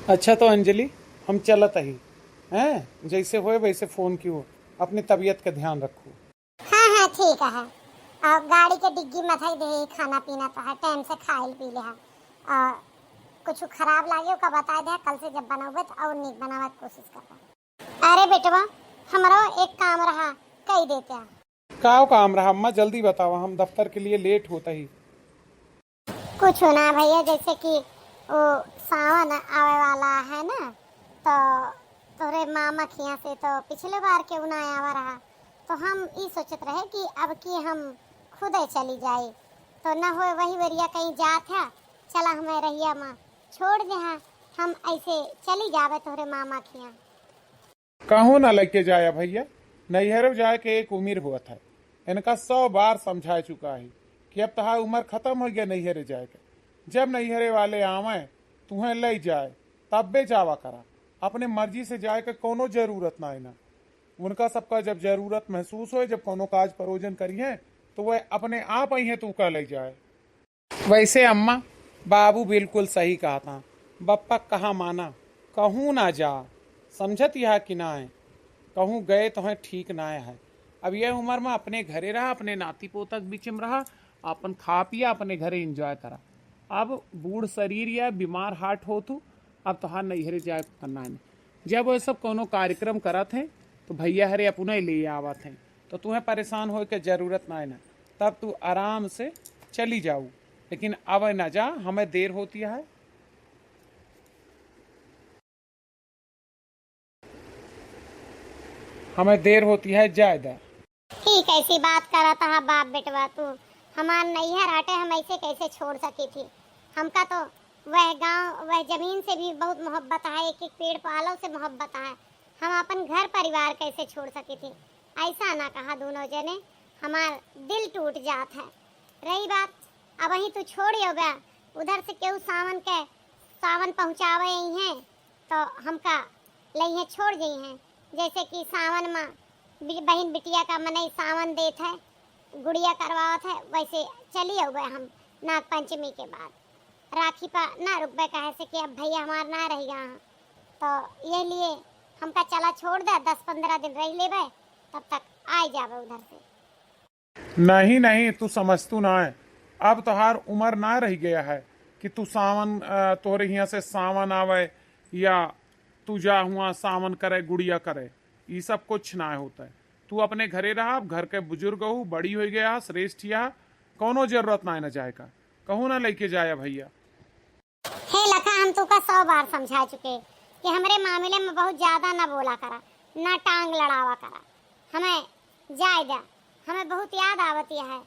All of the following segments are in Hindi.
अच्छा तो अंजलि, हम चलत ही हैं, जैसे होए वैसे फोन की हो। अपनी तबीयत का ध्यान रखो। हाँ हाँ ठीक है। और गाड़ी के डिग्गी में थई दे खाना पीना तो है टाइम से खाइल पी ले है। और कुछ खराब लागे का बता दे, कल से जब बनाओगे तो और नीक बनावे की कोशिश करबा। अरे बेटवा, हमरो एक काम रहा, कही देते हैं। का काम रहा अम्मा, जल्दी बताओ, हम दफ्तर के लिए लेट होता ही। कुछ ना भैया, जैसे कि वो सावन आवे वाला है ना, तो तोरे मामा खिया से तो पिछले बार के उना आवा रहा, तो हम ई सोचत रहे कि अब की हम खुदे चली जाए, तो न हो वही वरिया कहीं जात है, चला हमें रहिया माँ छोड़ दे हाँ, हम ऐसे चली जावे तोरे मामा खिया। कहूँ ना लेके जाया भैया, नैहर जाए के एक उम्र हुआ था। इनका 100 बार समझा चुका है कि अब तहार उम्र खत्म हो गया नैहरे जाए के। जब नैहरे वाले आवे तुम्हें ले जाए तब बे जावा करा। अपने मर्जी से जाए के कोनो जरूरत ना है ना। उनका सबका जब जरूरत महसूस हो, जब कोनो काज परोजन करिए तो वह अपने आप ही है तू का ले जाए। वैसे अम्मा, बाबू बिल्कुल सही कहा था। बप्पा कहाँ माना, कहूँ ना जा। समझत यह कि ना है, कहूँ गए तो है ठीक ना है। अब यह उम्र में अपने घरे रहा, अपने नाती पोतक बीच में रहा, अपन खा पिया अपने घरे एंजॉय करा। अब बूढ़ शरीर या बीमार हार्ट हो तू, अब तोहार नैहरे जाए करना है। जब वो सब कोनो कार्यक्रम करत हैं तो भैया हरे अपने ले आवत हैं, तो तुम्हें परेशान हो के जरूरत ना है ना। तब तू आराम से चली जाऊ, लेकिन अब न जा, हमें देर होती है। हमें देर होती है, ज्यादा। ठीक ऐसी बात करा था बाप बेटवा तू, हमार नैहर हटे हम ऐसे कैसे छोड़ सकी थी। हमका तो वह गांव वह जमीन से भी बहुत मोहब्बत है, एक एक पेड़ पालों से मोहब्बत है। हम अपन घर परिवार कैसे छोड़ सकी थी। ऐसा ना कहा दोनों जने, हमार दिल टूट जात है। रही बात अब वहीं तू छोड़ हो गया, उधर से केहू सावन पहुँचावे ही हैं, तो हमका लइहे छोड़ गई हैं। जैसे कि सावन में बहन बिटिया का मनई सावन देत है, गुड़िया करवावत है, वैसे चली हो गए हम नाग पंचमी के बाद। राखी पर ना रुकबे कहे से कि अब भैया हमार ना रह गया, तो ये लिए हमका चला छोड़ दे, 10-15 दिन रह लेबे, तब तक आ जावे उधर से। नहीं नहीं, तू समझतू ना है। अब तोहार उम्र ना रह गया है कि तू सावन तोहरे यहाँ से सावन आवे, या तू जा हुआ सावन करे गुड़िया करे। ये सब कुछ ना होता है। तू अपने घरे रहा, अब घर के बुजुर्ग हो, बड़ी हो गया, श्रेष्ठ या कोनो जरूरत ना है ना जाए का। कहूँ ना लेके जाया भैया। हे लखा, हम तुका 100 बार समझा चुके कि हमरे मामले में बहुत ज्यादा ना बोला करा, ना टांग लड़ावा करा, हमें जाए दे। हमें बहुत याद आवती है।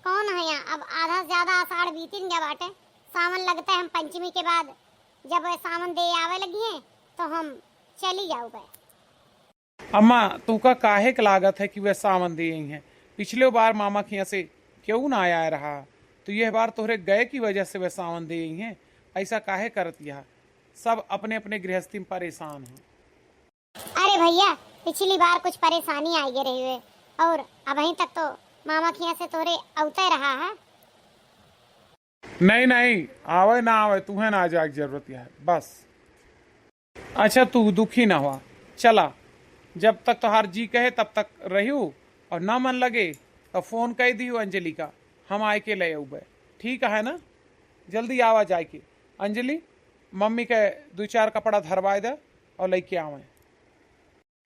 कौन है यहाँ, अब आधा से ज्यादा आषाढ़ बीतिन गया बाटे, सावन लगता है हम पंचमी के बाद, जब वह सावन दे आवे लगी है तो हम चली जाऊगे। अम्मा, तुका काहे के लागत है कि वह सावन दे आई है। पिछले बार मामा के यहाँ से क्यों ना आया रहा, तो यह बार तोहरे गए की वजह से वह सावन दे आई है। ऐसा काहे करत यह, सब अपने अपने गृहस्थी में परेशान हैं। अरे भैया, पिछली बार कुछ परेशानी आई गई रही है, और अब अभी तक तो मामा के यहाँ से तोरे अवते रहा है। नहीं नहीं, आवे ना आवे तुम्हें ना जाए की जरूरत है बस। अच्छा तू दुखी ना हुआ, चला। जब तक तोहार जी कहे तब तक रहियो, और ना मन लगे तो फोन कह दियो अंजलि का, हम आए के ले उबे। ठीक है ना, जल्दी आवा जाए के। अंजलि, मम्मी के 2-4 कपड़ा धरवाए दे और लेके आवे।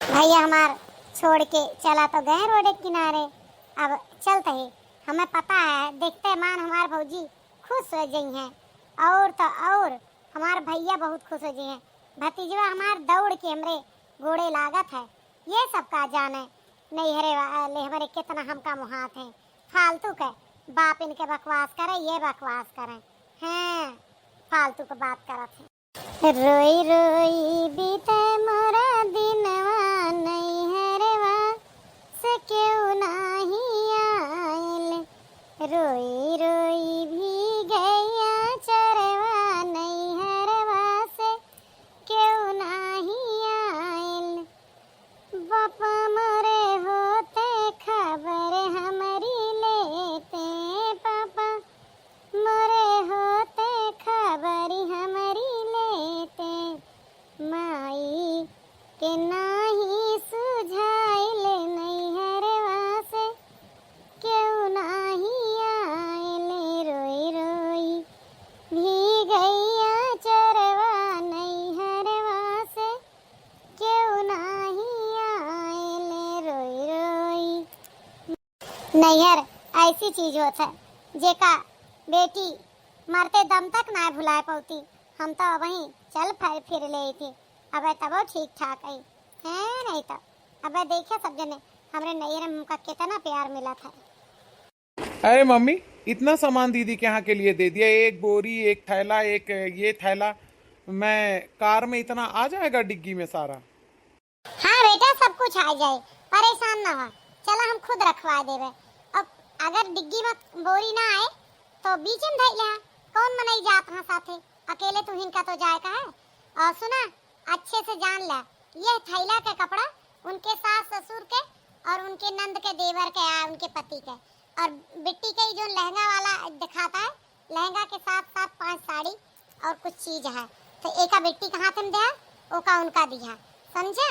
भैया हमार छोड़ के चला तो गए रोड के किनारे, अब चलते ही हमें पता है, देखते मान हमार भौजी खुश हो गई हैं, और तो और हमार भैया बहुत खुश हो गए हैं। भतीजवा हमार दौड़ के हमरे घोड़े लागत है। ये सब का जाने नैहरे वाले हमारे कितना हमका मुहात है। फालतू के बाप इनके बकवास करे, ये बकवास करे हैं, फालतू के बात करत है। रोई रोई बीते मोरा दिनवा, नैहरवा से क्यों नहीं आइल। रोई रोई भी गया चरवा, नैहरवा से क्यों नहीं आइल। बापा मरे होते खबर हमारी लेते, पापा मरे होते खबर हमारी लेते। कि नाही सुझाइले नैहरवा से क्यों नाही आइले रोई रोई भीगैया चरवा नैहरवा से क्यों नाही आइले रोई रोई। नैहर ऐसी चीज होता है जेका बेटी मरते दम तक ना भुला पाती। हम तो वहीं चल फिर ले थी, अब तब ठीक ठाक है नहीं तो अब देखे सब जने हमरे नैहर में हमका कितना प्यार मिला था। अरे मम्मी, इतना सामान दीदी के यहाँ के लिए दे दिया, एक बोरी, एक थैला, एक ये थैला, मैं कार में इतना आ जाएगा डिग्गी में सारा? हाँ बेटा, सब कुछ आ जाए, परेशान ना हो, चला हम खुद रखवा देवे। अब अगर डिग्गी में बोरी ना आए तो बीच में धैले है, कौन मनाई जात हाँ साथे, अकेले तू हिनका तो जाए का है। और सुना, अच्छे से जान ला, ये थैला के कपड़ा उनके सास ससुर के और उनके नंद के देवर के है, उनके पति के। और बिट्टी के जो लहंगा वाला दिखाता है, लहंगा के साथ साथ 5 साड़ी और कुछ चीज है, तो एका बिट्टी के हाथ में दिया, ओका उनका दिया, समझा।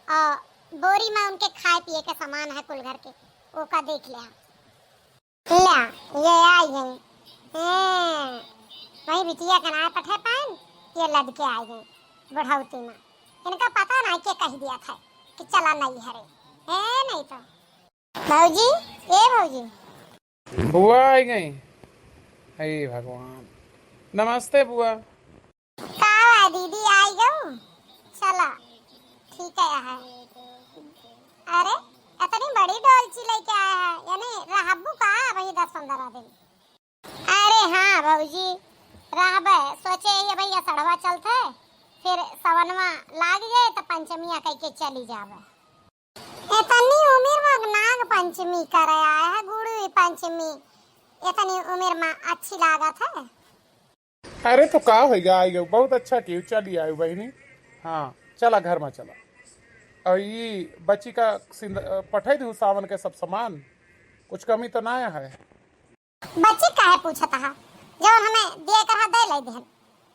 और बोरी में उनके खाए पिए के सामान है कुल घर के, ओका देख लिया। ये आई गई वही बिटिया के नाय पठे पान, ये लड़के आ गए बुढ़ौती में। इनका पता नहीं के कह दिया था कि चला नहीं हरे है, नहीं तो भौजी, ए भौजी, बुआ आई गई। हे भगवान, नमस्ते बुआ। का है दीदी, आई गऊ, चला ठीक है। अरे इतनी बड़ी डोलची लेके आया है, यानी रहबू का वही 10-15 दिन। अरे हाँ भौजी, रहबे, सोचे ये भैया सड़वा चलते फिर सवनवा लाग जाए तो पंचमिया कह के चली जावे। इतनी उम्र में नाग पंचमी करे आया है, गुड़ी पंचमी, इतनी उम्र में अच्छी लागत है। अरे तो का होगा, आई गई, बहुत अच्छा की, चली आई बहनी। हाँ चला घर में चला। और ये बच्ची का पठाई दू सावन के सब सामान, कुछ कमी तो ना है। बच्ची काहे पूछता है, जो हमें दिए कहा दे ले देन,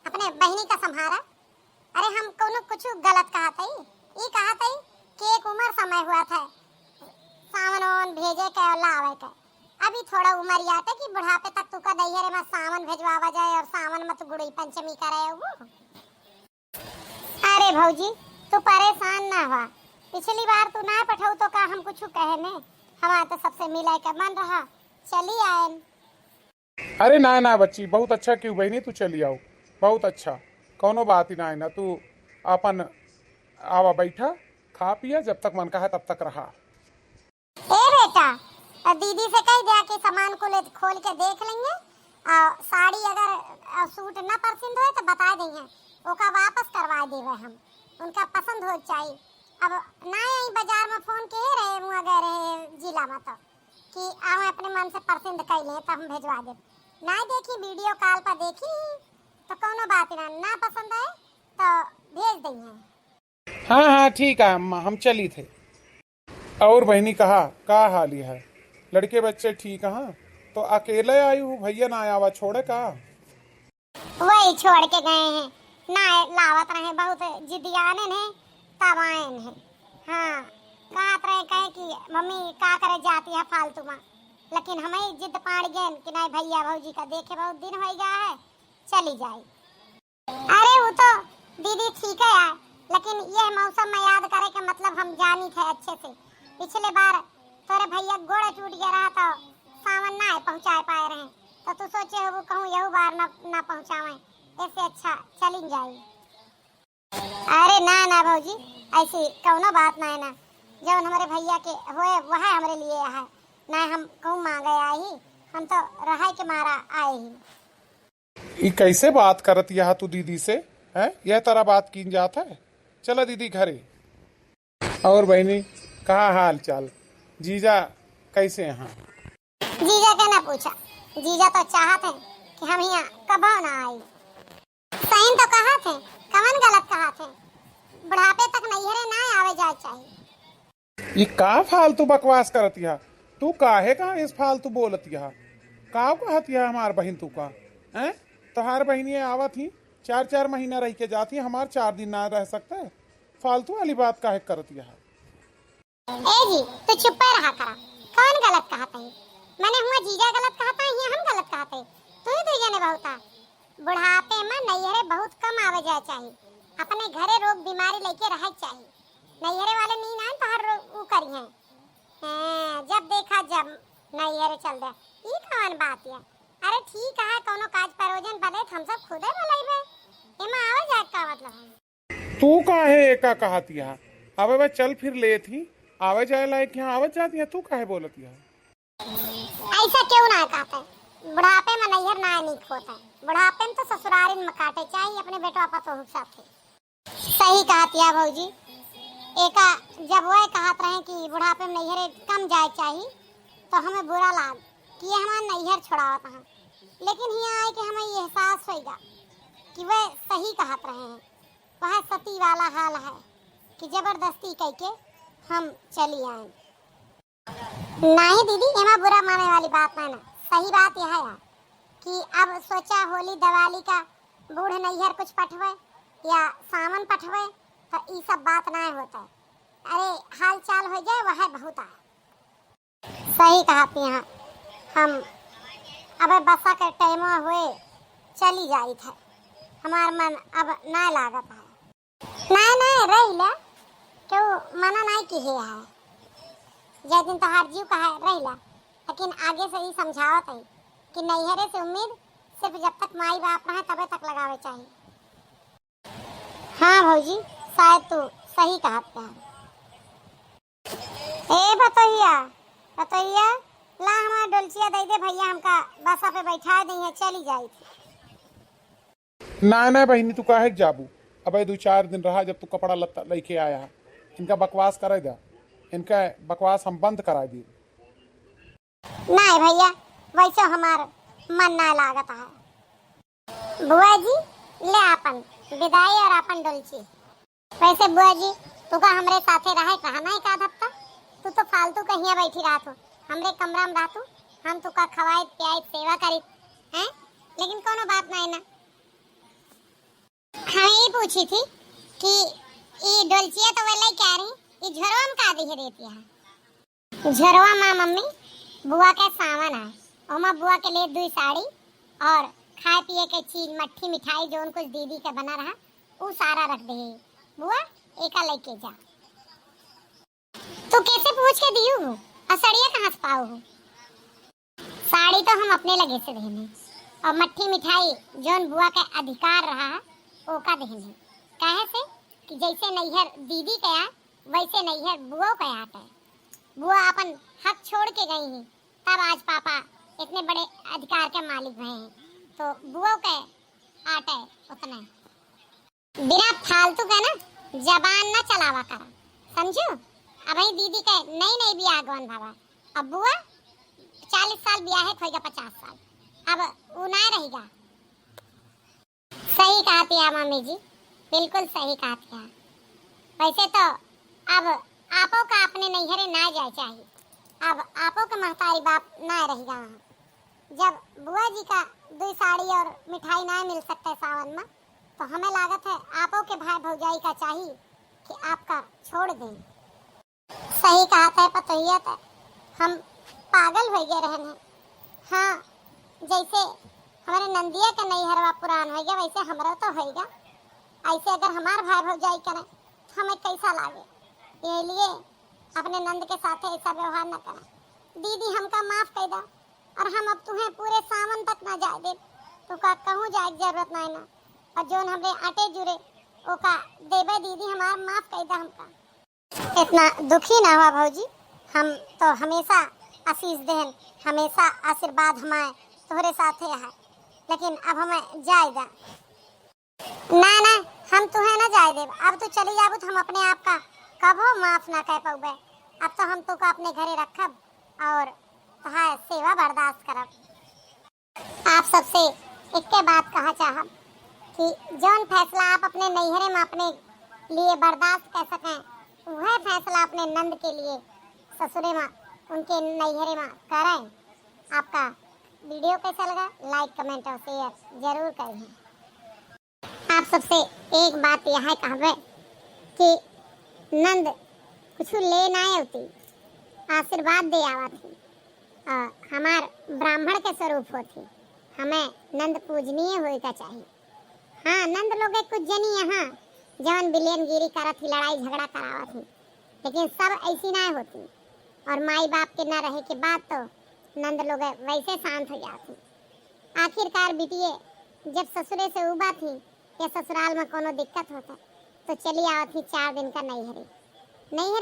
अपने बहनी का संभारा। अरे हम कोनो कुछ गलत कहा था, ये कहा था कि एक उम्र समय हुआ था सावन भेजे के और लावे के, अभी थोड़ा उम्र याते कि बुढ़ापे तक तू का दैहरे में सावन भेजवावा जाए और सावन में तो गुड़ी पंचमी करे वो। अरे भौजी तू परेशान ना हुआ, पिछली बार तू ना पठाऊ तो का हम कुछ कहे ने, हमारा तो सबसे मिला के मन रहा, चली आए। अरे ना ना बच्ची, बहुत अच्छा क्यों बहनी, तू चली आओ, बहुत अच्छा, कोनो बात ही ना है ना। तू अपन आवा बैठा, खा पिया, जब तक मन का है तब तक रहा। ए बेटा, दीदी से कह दिया कि सामान को ले खोल के देख लेंगे, और साड़ी अगर सूट ना पसंद हो तो बता देंगे, ओका वापस करवा देवे हम, उनका पसंद हो चाहिए। अब ना यही बाजार में फोन के रहे मुँह गए रहे जिला में तो कि हम अपने मन से पसंद कर ले तो हम भेजवा दे, ना देखी वीडियो कॉल पर देखी तो कोनो बात ना पसंद आए तो भेज देंगे। हाँ हाँ ठीक है अम्मा, हम चली थे। और बहनी कहा का हाल है, लड़के बच्चे ठीक हैं? तो अकेले आई हूँ, भैया ना आया, छोड़े का? वही छोड़ के गए हैं, ना लावत रहे, बहुत जिदियाने हैं तब आए हैं। हाँ कहत रहे कहे कि मम्मी का करे जाती है फालतू में, लेकिन हमें जिद पाड़ गए कि नहीं भैया भौजी का देखे बहुत दिन हो गया है, चली जाए। अरे वो तो दीदी ठीक है यार, लेकिन यह मौसम में याद करे के मतलब हम जानी थे अच्छे से। पिछले बार तोरे भैया गोड़ टूट गया रहा तो सावन ना पहुँचा पाए रहे, तो तू सोचे वो कहूँ यही बार ना पहुँचावे, इससे अच्छा चली जाए। अरे ना ना भौजी, ऐसी कौनो बात ना है ना, जब हमारे भैया के होए वह हमारे लिए है ना, हम कहूँ मांगे आई, हम तो रहा के मारा आए ही। ये कैसे बात करत यह तू दीदी से है, यह तरह बात की जात है? चला दीदी घरे। और बहनी कहा हाल चाल, जीजा कैसे हैं? जीजा के ना पूछा, जीजा तो चाहते हैं कि हम यहाँ कभी ना आई। सही तो कहा थे, कवन गलत कहा थे, बुढ़ापे तक नैहरे ना आवे जाए चाहिए। ये का फालतू बकवास करत यह, तू काहे का इस फालतू बोलत यह, का कहत यह हमार बहन तू का हैं? तोहार बहनियां आवत ही 4-4 महीना रह के जाती, हमार 4 दिन ना रह सकते, फालतू वाली बात काहे करत यह? ए जी तो चुप रहा करा। कौन गलत कहता है? मैंने हुआ जीजा गलत कहता है या हम गलत कहते हैं? तू ही जाने बहुता बुढ़ापे में नैहरे बहुत कम आवे जाए चाहिए। अपने घरे रोग बीमारी लेके रह चाहिए। नैहरे वाले नहीं ना तो हर वो करी है। जब देखा जब नैहरे चल दे ई कौन बात है? अरे ठीक है कोनो काज परोजन बने हम सब खुदे बोलाइबे। एमा आवे जाए का मतलब है? तू काहे एका कहती है? अबे मैं चल फिर ले थी आवे जाए लायक यहाँ आवत जाती है, तू काहे बोलती है? ऐसा क्यों ना कहते? बुढ़ापे में नैहर ना नहीं होता है। बुढ़ापे में तो ससुराल में काटे चाहिए अपने बेटवा पतोह साथे। सही कहती है भौजी। एका जब वह कहत रहे कि बुढ़ापे में नैहर कम जाए चाहिए तो हमें बुरा लाग कि ये हमारा नैहर छोड़ावत है। लेकिन यहाँ आए कि हमें ये एहसास होगा कि वह सही कहत रहे हैं। वह सती वाला हाल है कि जबरदस्ती करके हम चली आए। नहीं दीदी एमा बुरा माने वाली बात नहीं ना। सही बात यह है कि अब सोचा होली दिवाली का बूढ़ नैहर कुछ पठवे या सावन पठवे तो ये सब बात ना होता है। अरे हाल चाल हो जाए वह बहुत है। सही कहती हैं। हम अब बसा के टाइम हुए चली जाई थे। हमार मन अब ना लागत है। नहीं रही ले क्यों मना नहीं की है। जय दिन तो हर जीव कहा रही ला, लेकिन आगे से ही समझावत है कि नैहरे से उम्मीद सिर्फ जब तक माई बाप रहे तबे तक लगावे चाहिए। हाँ भौजी शायद तू सही कहते हैं। ए बतैया ला हमारा डोलचिया दे दे भैया हमका बसा पे बैठा दी है चली जाई थी। ना बहनी तू काहे जाबू? अबे 2-4 दिन रहा जब तू कपड़ा लत्ता लेके आया है। इनका बकवास करे दा, इनका बकवास हम बंद करा दी। नहीं भैया वैसे हमार मन ना लागत है। बुआ जी ले अपन विदाई और अपन डोलची। वैसे बुआ जी तू का हमरे साथे रहे कहा नहीं का हफ्ता? तू तो फालतू कहीं बैठी रात हो हमरे कमरा में रातू हम तू का खवाए पियाए सेवा करी हैं। लेकिन कोनो बात नहीं ना। हाँ ये पूछी थी कि ये डोलचिया तो वाला क्या रही ये झरवा में का दिखे देती है? झरवा माँ मम्मी बुआ के सावन है और माँ बुआ के लिए 2 साड़ी और खाए पिए के चीज मट्ठी मिठाई जो कुछ दीदी का बना रहा वो सारा रख दे। बुआ एका लेके जा। तू कैसे पूछ के दियो हो और साड़ियाँ कहाँ से पाओ हो? साड़ी तो हम अपने लगे से देने और मट्ठी मिठाई जोन बुआ का अधिकार रहा है वो का देने। कहे से कि जैसे नैहर दीदी का वैसे नैहर बुआ का आता है। बुआ अपन हक छोड़ के गई हैं तब आज पापा इतने बड़े अधिकार के मालिक हुए हैं तो बुआ के आटे उतना बिना फालतू का ना जबान ना चलावा करा समझो। अब ही दीदी के नई भी आगवन भावा अब बुआ 40 साल ब्याह है 50 साल अब वो ना रहेगा। सही कहती है मम्मी जी बिल्कुल सही कहती है। वैसे तो अब आपो का अपने नैहरे ना जाए चाहिए। अब आपो के महतारी बाप ना रहेगा वहाँ। जब बुआ जी का 2 साड़ी और मिठाई ना मिल सकते सावन में तो हमें लागत है आपो के भाई भौजाई का चाहिए कि आपका छोड़ दें। सही कहता है पतोहिया तो हम पागल हो गए रहने। हाँ जैसे हमारे नंदिया का नैहरवा पुरान हो गया वैसे हमारा तो होगा। ऐसे अगर हमारे भाई भौजाई करें तो हमें कैसा लागे। ये लिए अपने नंद के साथ ऐसा व्यवहार न करें। दीदी हमका माफ कर दा और हम अब तुम्हें पूरे सावन तक ना जाए दे तो का कहूँ जाए जरूरत नहीं ना। और जोन हमरे आटे जुड़े वो का देवे दीदी हमारा माफ कर दा हमका। इतना दुखी ना हुआ भौजी। हम तो हमेशा आशीष देहन हमेशा आशीर्वाद हमारे तुम्हारे साथ है। लेकिन अब हमें जाए दा ना हम तुम्हें ना जाए दे। अब तो चली जाबू तो हम अपने आप का कभो माफ ना कह पाऊबे। अब तो हम तो का अपने घरे रखब और तहार सेवा बर्दाश्त करब। आप सबसे एक के बात कहा चाहब कि जौन फैसला आप अपने नैहरे में अपने लिए बर्दाश्त कर सकें वह फैसला अपने नंद के लिए ससुरे में उनके नैहरे में करें। आपका वीडियो कैसा लगा लाइक कमेंट और शेयर जरूर करें। आप सबसे एक बात यह है कहबे कि नंद कुछ ले ना होती, आशीर्वाद दे आवा थी। हमार ब्राह्मण के स्वरूप होती, हमें नंद पूजनीय होए का चाहिए। हाँ, नंद लोग कुछ जनी यहाँ जवन बिलियनगिरी करत थी, लड़ाई झगड़ा करावा थी, लेकिन सब ऐसी ना होती। और माई बाप के ना रहे के बाद तो नंद लोग वैसे शांत हो जाती। आखिरकार बिटिए जब ससुरे से उबा थी या ससुराल में कोनो दिक्कत होता तो चली आवत थी 4 दिन का नैहरे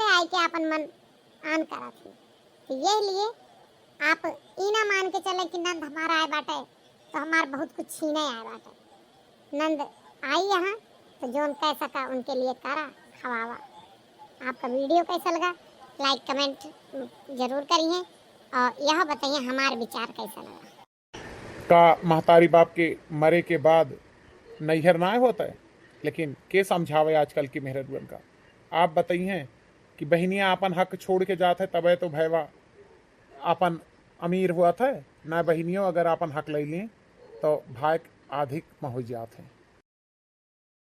आई के अपन मन आन करा थी। तो यही लिए आप ई ना मान के चले कि नंद हमारा आए बाटे तो हमार बहुत कुछ छीने आए बाटे। नंद आई यहाँ तो जोन कह सका उनके लिए करा, खवावा। आपका वीडियो कैसा लगा लाइक कमेंट जरूर करिए और यह बताइए हमारा विचार कैसा लगा। का महतारी बाप के मरे के बाद नैहर ना होता है, लेकिन के समझावे आजकल की मेहररुअन का। आप बताइए कि बहनियाँ अपन हक छोड़ के जाते तबे तो भैया अपन अमीर हुआ था ना। बहनियों अगर अपन हक ले लें तो भाई अधिक पहुँच जाते हैं।